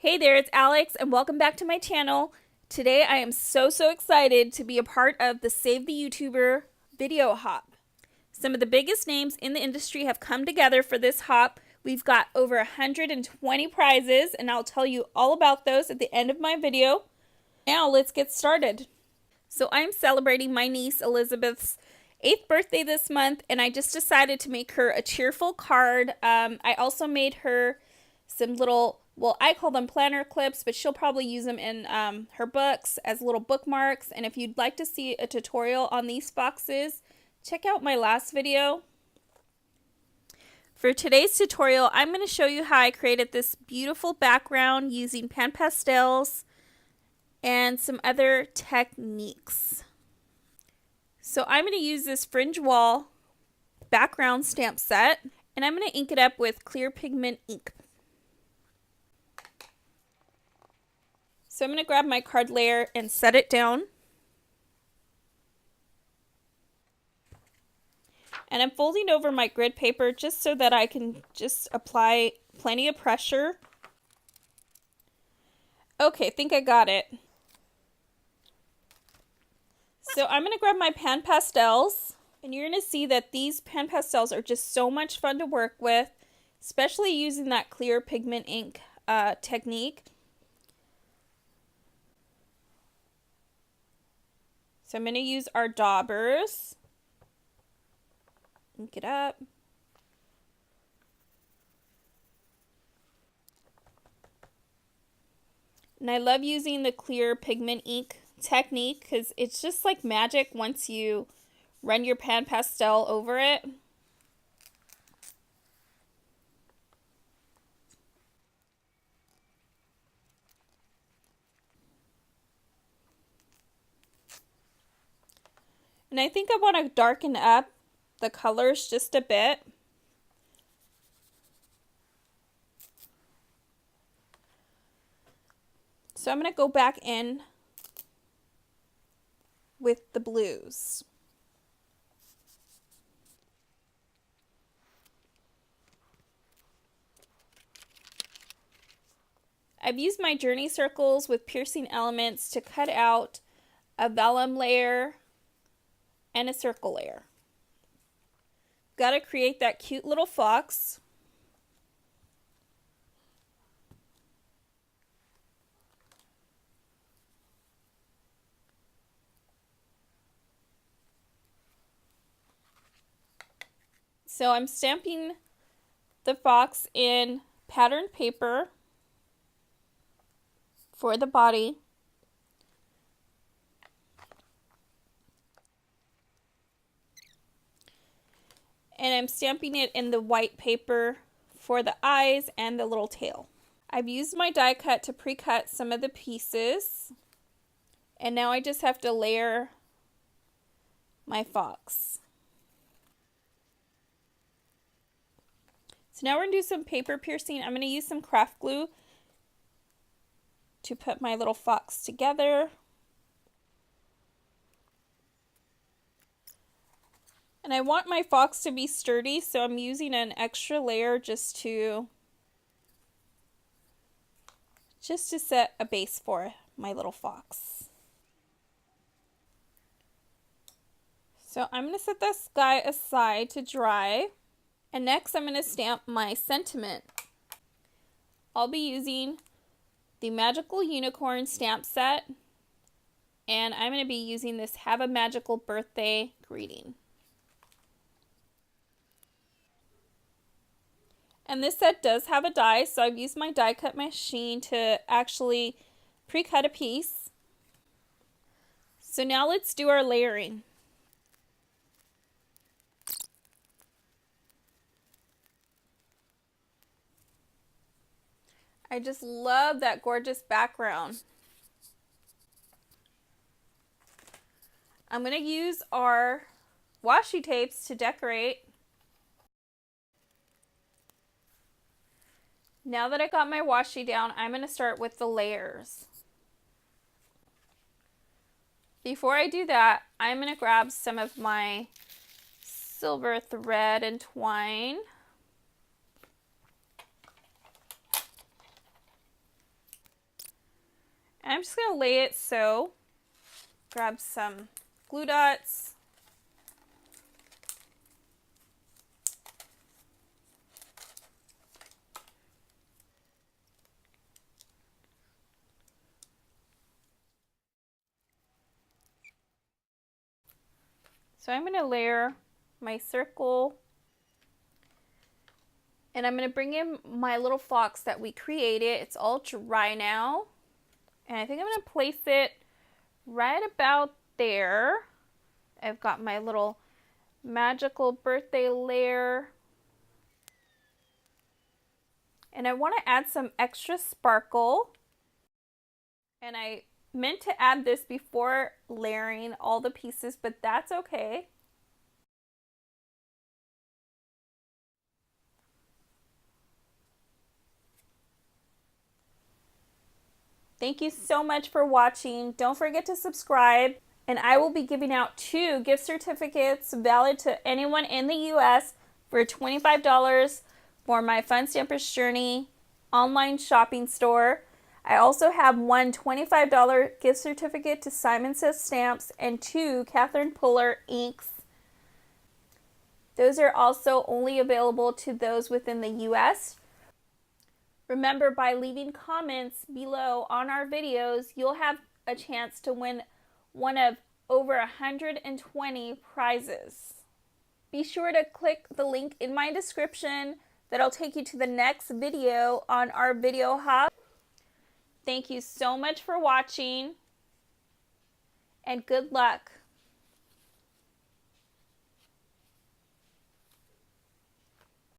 Hey there, it's Alex, and welcome back to my channel. Today I am so excited to be a part of the Save the YouTuber video hop. Some of the biggest names in the industry have come together for this hop. We've got over 120 prizes, and I'll tell you all about those at the end of my video. Now let's get started. So I'm celebrating my niece Elizabeth's 8th birthday this month, and I just decided to make her a cheerful card. I also made her some little, well, I call them planner clips, but she'll probably use them in her books as little bookmarks. And if you'd like to see a tutorial on these boxes, check out my last video. For today's tutorial, I'm going to show you how I created this beautiful background using pan pastels and some other techniques. So I'm going to use this fringe wall background stamp set, and I'm going to ink it up with clear pigment ink. So I'm going to grab my card layer and set it down. And I'm folding over my grid paper just so that I can just apply plenty of pressure. Okay, I think I got it. So I'm going to grab my pan pastels, and you're going to see that these pan pastels are just so much fun to work with, especially using that clear pigment ink technique. So I'm going to use our daubers. Ink it up. And I love using the clear pigment ink technique because it's just like magic once you run your pan pastel over it. And I think I want to darken up the colors just a bit. So I'm going to go back in with the blues. I've used my journey circles with piercing elements to cut out a vellum layer and a circle layer. Got to create that cute little fox. So I'm stamping the fox in patterned paper for the body. And I'm stamping it in the white paper for the eyes and the little tail. I've used my die cut to pre-cut some of the pieces. And now I just have to layer my fox. So now we're going to do some paper piercing. I'm going to use some craft glue to put my little fox together. And I want my fox to be sturdy, so I'm using an extra layer just to set a base for my little fox. So I'm going to set this guy aside to dry. And next I'm going to stamp my sentiment. I'll be using the Magical Unicorn stamp set, and I'm going to be using this Have a Magical Birthday greeting. And this set does have a die, so I've used my die cut machine to actually pre-cut a piece. So now let's do our layering. I just love that gorgeous background. I'm going to use our washi tapes to decorate. Now that I got my washi down, I'm going to start with the layers. Before I do that, I'm going to grab some of my silver thread and twine. I'm just going to lay it so. Grab some glue dots. So I'm going to layer my circle, and I'm going to bring in my little fox that we created. It's all dry now, and I think I'm going to place it right about there. I've got my little magical birthday layer, and I want to add some extra sparkle, and I meant to add this before layering all the pieces, but that's okay. Thank you so much for watching. Don't forget to subscribe, and I will be giving out 2 gift certificates valid to anyone in the US for $25 for my Fun Stampers Journey online shopping store. I also have one $25 gift certificate to Simon Says Stamps and 2 Catherine Puller inks. Those are also only available to those within the US. Remember, by leaving comments below on our videos, you'll have a chance to win one of over 120 prizes. Be sure to click the link in my description that'll take you to the next video on our video hub. Thank you so much for watching, and good luck.